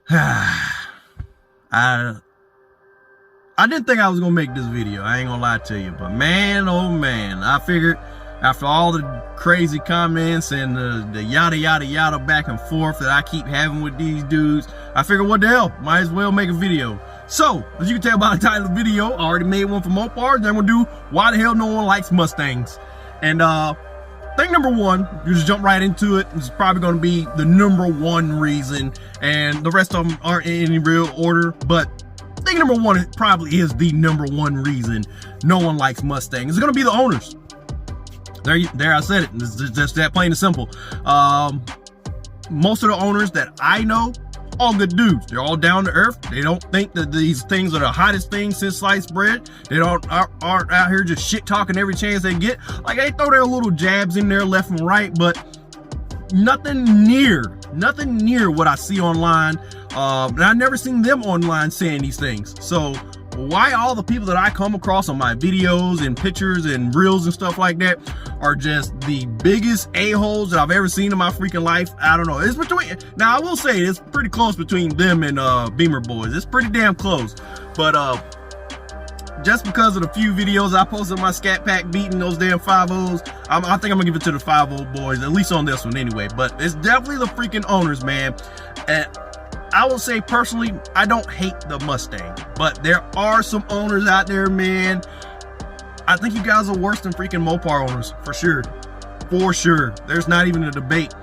I didn't think I was gonna make this video, I ain't gonna lie to you, but man, oh man, I figured after all the crazy comments and the yada yada yada back and forth that I keep having with these dudes, I figured what the hell, might as well make a video. So, as you can tell by the title of the video, I already made one for Mopars, then I'm gonna do why the hell no one likes Mustangs. And thing number one, you just jump right into it. This is probably gonna be the number one reason, and the rest of them aren't in any real order, but thing number one probably is the number one reason no one likes Mustangs. It's gonna be the owners. There I said it. It's just that plain and simple. Most of the owners that I know, all good dudes. They're all down to earth. They don't think that these things are the hottest things since sliced bread. They aren't out here just shit talking every chance they get. Like, they throw their little jabs in there left and right, but nothing near what I see online. And I've never seen them online saying these things. So why all the people that I come across on my videos and pictures and reels and stuff like that are just the biggest a-holes that I've ever seen in my freaking life, I don't know. It's between, now I will say it's pretty close between them and Beamer boys. It's pretty damn close. But just because of the few videos I posted on my Scat Pack beating those damn 5.0s, I think I'm gonna give it to the 5.0 boys, at least on this one anyway. But it's definitely the freaking owners, man. And I will say personally, I don't hate the Mustang, but there are some owners out there, man. I think you guys are worse than freaking Mopar owners, for sure. For sure. There's not even a debate.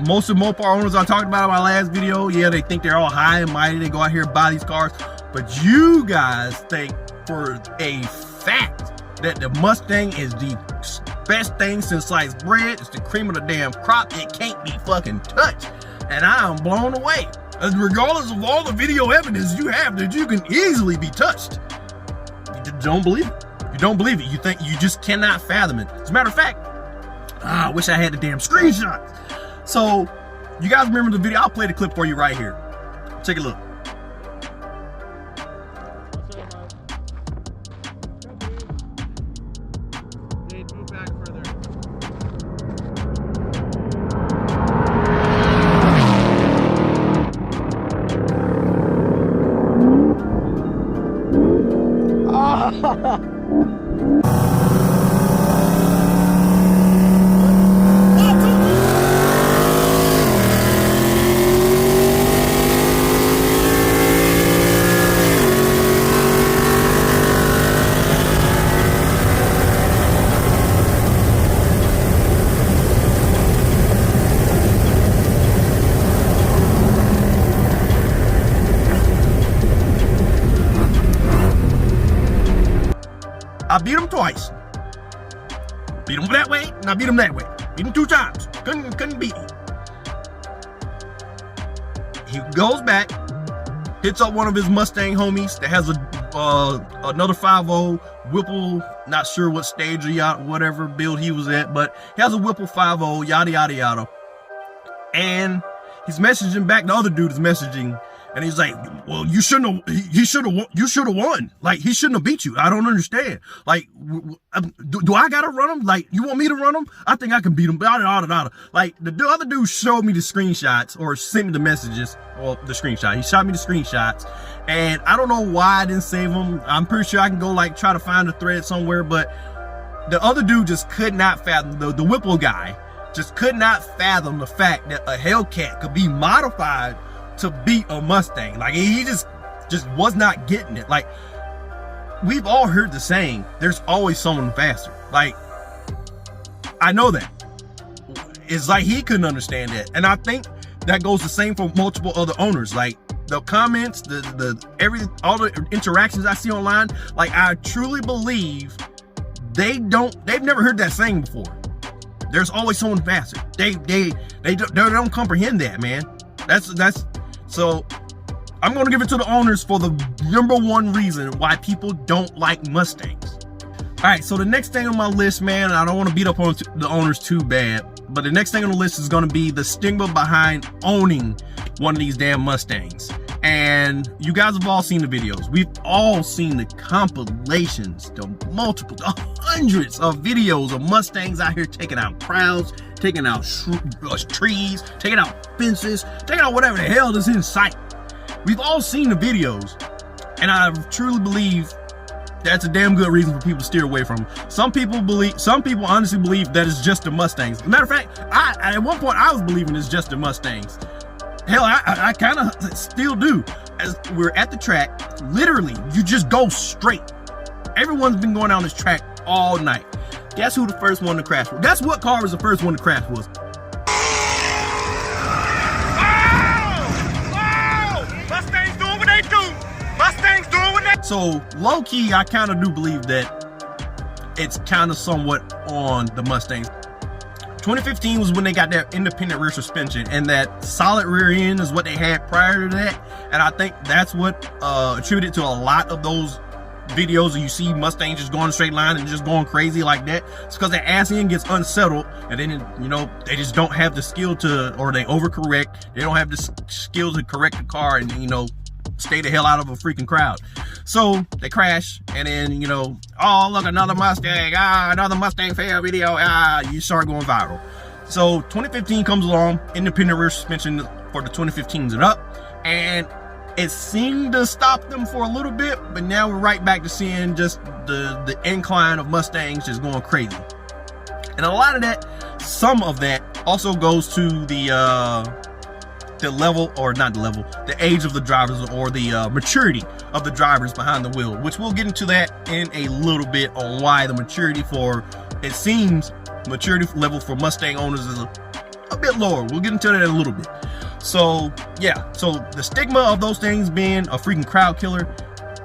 Most of Mopar owners I talked about in my last video, yeah, they think they're all high and mighty. They go out here and buy these cars. But you guys think for a fact that the Mustang is the best thing since sliced bread. It's the cream of the damn crop. It can't be fucking touched. And I am blown away. Regardless of all the video evidence you have that you can easily be touched, you don't believe it. You don't believe it. You think you just cannot fathom it. As a matter of fact, I wish I had the damn screenshots. So, you guys remember the video? I'll play the clip for you right here. Take a look. I beat him twice. Beat him that way, and I beat him that way. Beat him 2 times. Couldn't beat him. He goes back, hits up one of his Mustang homies that has another 5.0 Whipple, not sure what stage or whatever build he was at, but he has a Whipple 5.0, yada yada yada. And he's messaging back. The other dude is messaging. And he's like, well, you should have won. Like, he shouldn't have beat you. I don't understand. Like, do I gotta run him? Like, you want me to run him? I think I can beat him. Like, the other dude showed me the screenshots, or sent me the messages. Well, the screenshot. He shot me the screenshots. And I don't know why I didn't save them. I'm pretty sure I can go, like, try to find the thread somewhere. But the other dude just could not fathom, the Whipple guy, just could not fathom the fact that a Hellcat could be modified to beat a Mustang. Like, he just was not getting it. Like, we've all heard the saying, there's always someone faster. Like, I know that. It's like he couldn't understand that. And I think that goes the same for multiple other owners. Like, the comments, all the interactions I see online, like, I truly believe they've never heard that saying before. There's always someone faster. They don't comprehend that, man. So I'm going to give it to the owners for the number one reason why people don't like Mustangs. All right, so the next thing on my list, man, I don't want to beat up on the owners too bad, but the next thing on the list is going to be the stigma behind owning one of these damn Mustangs. And you guys have all seen the videos. We've all seen the compilations, the hundreds of videos of Mustangs out here taking out crowds, taking out trees, taking out fences, taking out whatever the hell is in sight. We've all seen the videos, and I truly believe that's a damn good reason for people to steer away from them. Some people honestly believe that it's just the Mustangs. As a matter of fact, at one point I was believing it's just the Mustangs. Hell, I kind of still do. As we're at the track, literally, you just go straight. Everyone's been going down this track all night. Guess who the first one to crash was? Guess what car was the first one to crash was? Mustangs doing what they do. Mustangs doing what they do. So low key, I kind of do believe that it's kind of somewhat on the Mustangs. 2015 was when they got their independent rear suspension, and that solid rear end is what they had prior to that. And I think that's what attributed to a lot of those videos that you see Mustangs just going a straight line and just going crazy like that. It's because their ass end gets unsettled, and then, you know, they just don't have the skill to, or they overcorrect. They don't have the skill to correct the car and, you know, stay the hell out of a freaking crowd. So they crash, and then, you know, oh, look, another Mustang, another Mustang fail video, you start going viral. So 2015 comes along, independent rear suspension for the 2015s and up, and it seemed to stop them for a little bit, but now we're right back to seeing just the incline of Mustangs just going crazy. And a lot of that, some of that also goes to the level, or not the level, the age of the drivers, or the maturity of the drivers behind the wheel, which we'll get into that in a little bit on why the maturity maturity level for Mustang owners is a bit lower. We'll get into that in a little bit. So yeah, so the stigma of those things being a freaking crowd killer,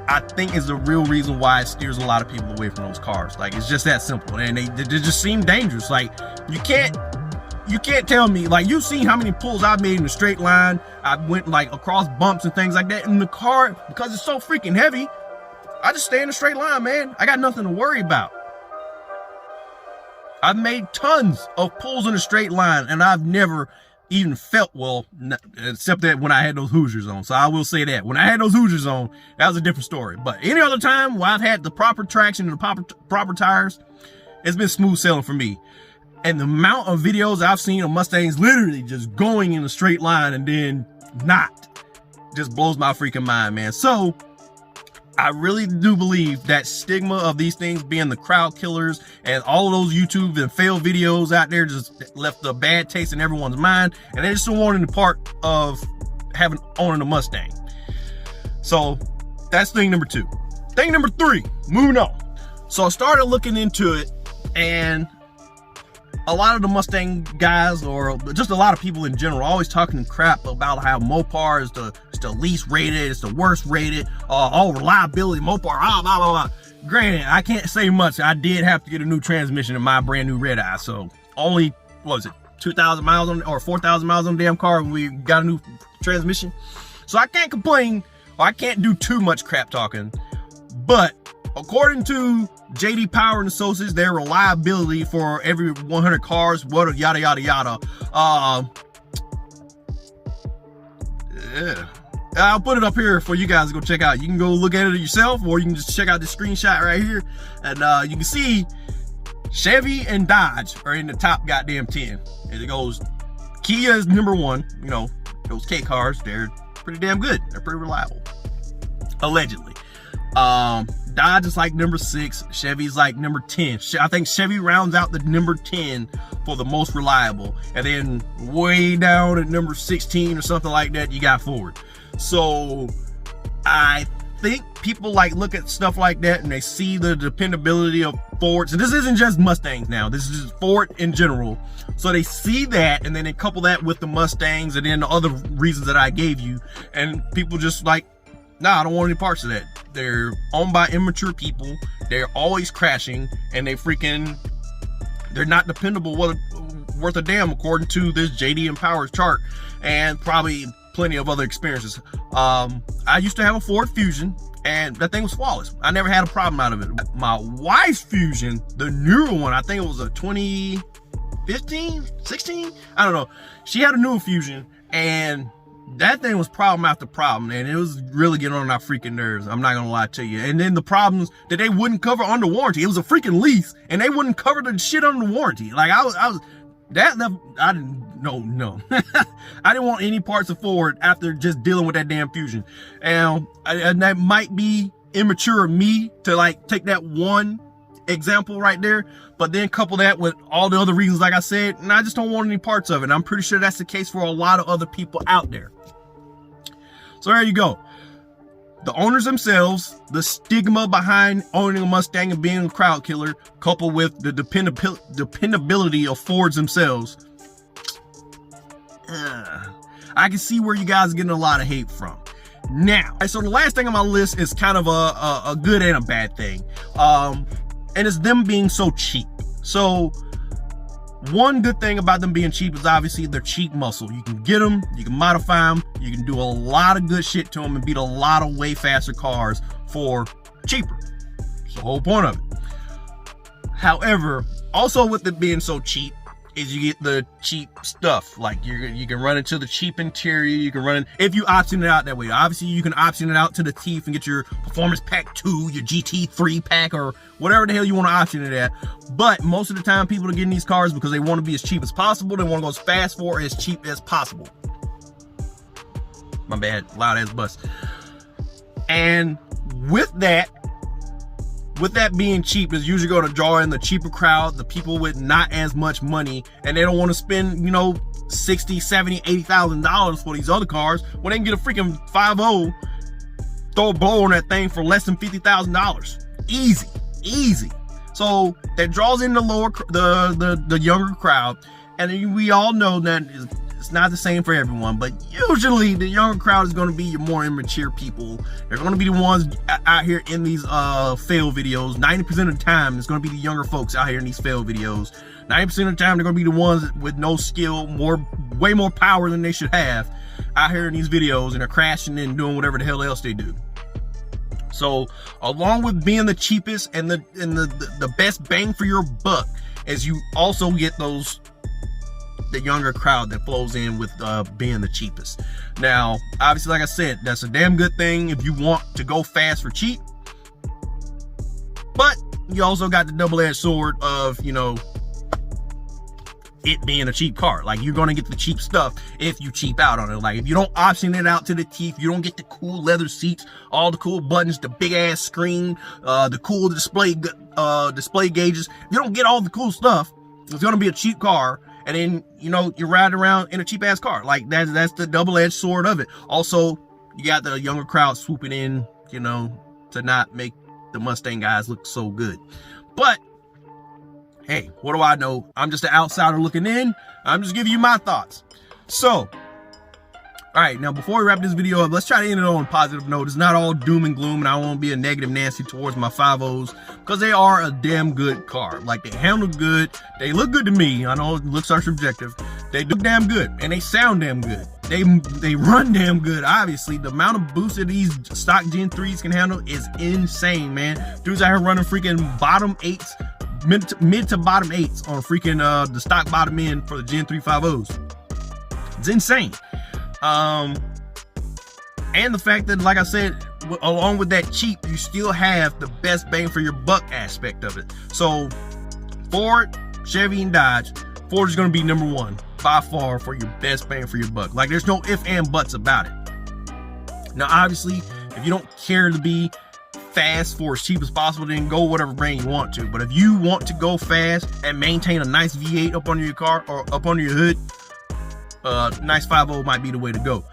I think is the real reason why it steers a lot of people away from those cars. Like, it's just that simple, and they just seem dangerous. Like, you can't tell me, like, you've seen how many pulls I've made in a straight line. I went like across bumps and things like that in the car, because it's so freaking heavy. I just stay in a straight line, man. I got nothing to worry about. I've made tons of pulls in a straight line, and I've never even felt, well, except that when I had those Hoosiers on. So I will say that when I had those Hoosiers on, that was a different story. But any other time where I've had the proper traction and the proper tires, it's been smooth sailing for me. And the amount of videos I've seen of Mustangs literally just going in a straight line and then not, just blows my freaking mind, man. So I really do believe that stigma of these things being the crowd killers, and all of those YouTube and fail videos out there just left a bad taste in everyone's mind, and they just don't want any part of owning a Mustang. So that's thing number 2. Thing number 3, moving on. So I started looking into it, and a lot of the Mustang guys, or just a lot of people in general, always talking crap about how Mopar is the least rated, it's the worst rated, all reliability, Mopar, blah, blah, blah. Granted, I can't say much. I did have to get a new transmission in my brand new Red Eye, so only, what was it, 2,000 miles on, or 4,000 miles on the damn car when we got a new transmission. So I can't complain, or I can't do too much crap talking. But according to JD Power and Associates, their reliability for every 100 cars, what yada yada yada. Yeah. I'll put it up here for you guys to go check out. You can go look at it yourself, or you can just check out the screenshot right here, and you can see Chevy and Dodge are in the top goddamn 10. And it goes, Kia is number 1. You know, those K cars, they're pretty damn good. They're pretty reliable, allegedly. Dodge is like number 6. Chevy's like number 10. I think Chevy rounds out the number 10 for the most reliable, and then way down at number 16 or something like that, you got Ford. So I think people like look at stuff like that, and they see the dependability of Ford. So this isn't just Mustangs now, this is just Ford in general. So they see that, and then they couple that with the Mustangs and then the other reasons that I gave you, and people just like, nah, I don't want any parts of that. They're owned by immature people. They're always crashing, and they're not dependable, worth a damn, according to this JD and Power chart, and probably plenty of other experiences. I used to have a Ford Fusion, and that thing was flawless. I never had a problem out of it. My wife's Fusion, the newer one, I think it was a 2015, 16? I don't know. She had a newer Fusion, and that thing was problem after problem, and it was really getting on our freaking nerves. I'm not gonna lie to you. And then the problems that they wouldn't cover under warranty. It was a freaking lease, and they wouldn't cover the shit under warranty. Like I was that level. no. I didn't want any parts of Ford after just dealing with that damn Fusion. And that might be immature of me to like take that one example right there, but then couple that with all the other reasons like I said, and I just don't want any parts of it. And I'm pretty sure that's the case for a lot of other people out there. So there you go. The owners themselves, the stigma behind owning a Mustang and being a crowd killer, coupled with the dependability of Fords themselves, I can see where you guys are getting a lot of hate from. Now, so the last thing on my list is kind of a good and a bad thing. And it's them being so cheap. So one good thing about them being cheap is obviously they're cheap muscle. You can get them, you can modify them, you can do a lot of good shit to them and beat a lot of way faster cars for cheaper. That's the whole point of it. However, also with it being so cheap is you get the cheap stuff. Like you can run into the cheap interior, you can run in, if you option it out that way. Obviously you can option it out to the teeth and get your Performance Pack 2, your GT3 pack, or whatever the hell you want to option it at. But most of the time people are getting these cars because they want to be as cheap as possible. They want to go as fast for as cheap as possible. My bad, loud ass bus. And with that being cheap, is usually going to draw in the cheaper crowd, the people with not as much money, and they don't want to spend, you know, $60, $70, $80,000 for these other cars when they can get a freaking 5.0, throw a blow on that thing for less than $50,000. Easy. So that draws in the younger crowd, and we all know that it's not the same for everyone, but usually the younger crowd is going to be your more immature people. They're going to be the ones out here in these fail videos. 90% of the time, it's going to be the younger folks out here in these fail videos. 90% of the time, they're going to be the ones with no skill, way more power than they should have out here in these videos, and they're crashing and doing whatever the hell else they do. So, along with being the cheapest and the best bang for your buck, as you also get the younger crowd that flows in with being the cheapest. Now, obviously, like I said, that's a damn good thing if you want to go fast for cheap. But you also got the double-edged sword of, you know, it being a cheap car. Like, you're gonna get the cheap stuff if you cheap out on it. Like, if you don't option it out to the teeth, you don't get the cool leather seats, all the cool buttons, the big ass screen, the cool display gauges. If you don't get all the cool stuff, it's gonna be a cheap car. And then, you know, you're riding around in a cheap ass car. Like, that's the double-edged sword of it. Also, you got the younger crowd swooping in, you know, to not make the Mustang guys look so good. But hey, what do I know? I'm just an outsider looking in. I'm just giving you my thoughts. So, all right, now before we wrap this video up, let's try to end it on a positive note. It's not all doom and gloom, and I won't be a negative Nancy towards my 5.0s, because they are a damn good car. Like, they handle good, they look good to me. I know looks are subjective. They do damn good, and they sound damn good. They run damn good. Obviously, the amount of boost that these stock Gen 3s can handle is insane, man. Dudes out here running freaking bottom 8s, mid to bottom 8s on freaking the stock bottom end for the Gen 3 5.0s. It's insane. And the fact that, like I said, along with that cheap, you still have the best bang for your buck aspect of it. So Ford, Chevy, and Dodge, Ford is going to be number one by far for your best bang for your buck. Like, there's no ifs and buts about it. Now, obviously, if you don't care to be fast for as cheap as possible, then go whatever brand you want to. But if you want to go fast and maintain a nice V8 up under your car or up under your hood, nice 5.0 might be the way to go.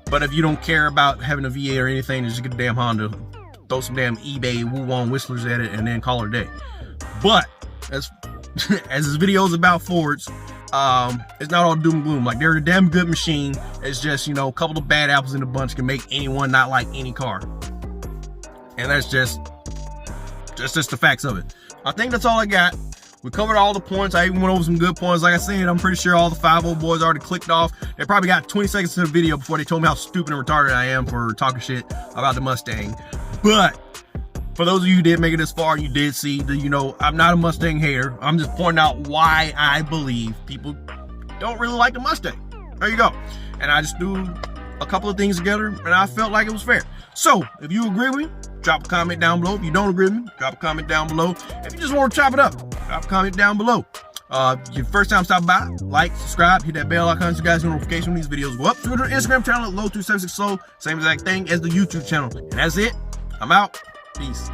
But if you don't care about having a V8 or anything, just get a damn Honda, throw some damn eBay woo-won whistlers at it, and then call it a day. But as this video is about Fords, it's not all doom and gloom. Like, they're a damn good machine. It's just, you know, a couple of bad apples in the bunch can make anyone not like any car. And that's just the facts of it. I think that's all I got. We covered all the points. I even went over some good points. Like I said, I'm pretty sure all the 5.0 boys already clicked off. They probably got 20 seconds to the video before they told me how stupid and retarded I am for talking shit about the Mustang. But for those of you who did make it this far, you did see that, you know, I'm not a Mustang hater. I'm just pointing out why I believe people don't really like the Mustang. There you go. And I just threw a couple of things together, and I felt like it was fair. So if you agree with me, drop a comment down below. If you don't agree with me, drop a comment down below. If you just want to chop it up, drop a comment down below. Your first time stop by, like, subscribe, hit that bell icon so you guys get notification when these videos go up. Twitter, Instagram channel, low276soul, same exact thing as the YouTube channel. And that's it. I'm out. Peace.